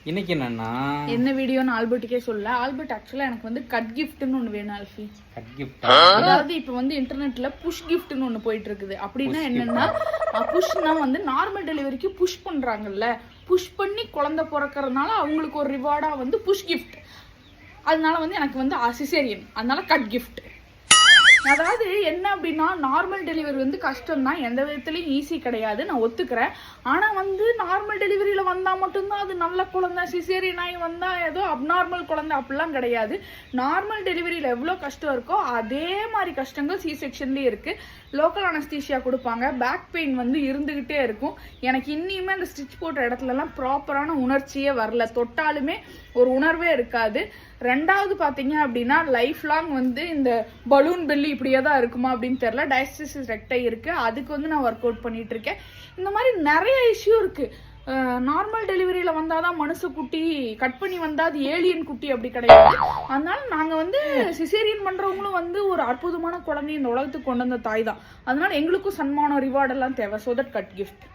இன்னைக்கு என்னன்னா என்ன வீடியோன்னு ஆல்பர்ட்டுக்கே சொல்ல. ஆல்பர்ட் ஆக்சுவலா எனக்கு வந்து கட் கிஃப்ட்னு ஒன்று வேணும் ஆல்ஃபி. கட் கிஃப்ட் அதாவது இப்போ வந்து இன்டர்நெட்ல புஷ் கிஃப்ட்னு ஒன்று போயிட்டு இருக்குது. அப்படின்னா என்னன்னா புஷ்னா வந்து நார்மல் டெலிவரிக்கு புஷ் பண்றாங்கல்ல, புஷ் பண்ணி குழந்தை பிறக்கறதுனால அவங்களுக்கு ஒரு ரிவார்டா வந்து புஷ் கிஃப்ட். அதனால வந்து எனக்கு வந்து சிசேரியன், அதனால கட் கிஃப்ட். அதாவது என்ன அப்படின்னா நார்மல் டெலிவரி வந்து கஷ்டம் தான், எந்த விதத்துலையும் ஈஸி கிடையாது, நான் ஒத்துக்கிறேன். ஆனால் வந்து நார்மல் டெலிவரியில் வந்தால் மட்டும்தான் அது நல்ல குழந்தை, சிசேரியன் ஆகி வந்தால் ஏதோ அப்நார்மல் குழந்தை அப்படிலாம் கிடையாது. நார்மல் டெலிவரியில் எவ்வளோ கஷ்டம் இருக்கோ அதே மாதிரி கஷ்டங்கள் சி செக்ஷன்லேயே இருக்குது. லோக்கல் அனஸ்தீஷியா கொடுப்பாங்க, பேக் பெயின் வந்து இருந்துக்கிட்டே இருக்கும். எனக்கு இன்னியுமே அந்த ஸ்டிச் போட்ட இடத்துலலாம் ப்ராப்பரான உணர்ச்சியே வரல, தொட்டாலுமே ஒரு உணர்வே இருக்காது. ரெண்டாவது பார்த்தீங்க அப்படின்னா லைஃப் லாங் வந்து இந்த பலூன் பெல்லி இப்படியே தான் இருக்குமா அப்படின்னு தெரியல. டயஸ்டிசிஸ் ரெக்டை இருக்குது, அதுக்கு வந்து நான் ஒர்க் அவுட் பண்ணிட்டு இருக்கேன். இந்த மாதிரி நிறைய இஷ்யூ இருக்குது. நார்மல் டெலிவரியில் வந்தால் தான் மனுஷ குட்டி, கட் பண்ணி வந்தால் அது ஏலியன் குட்டி அப்படி கிடையாது. அதனால நாங்கள் வந்து சிசேரியன் பண்ணுறவங்களும் வந்து ஒரு அற்புதமான குழந்தைய இந்த உலகத்துக்கு கொண்டு வந்த தாய் தான். அதனால எங்களுக்கும் சன்மானம் ரிவார்டெல்லாம் தேவை. So that cut gift.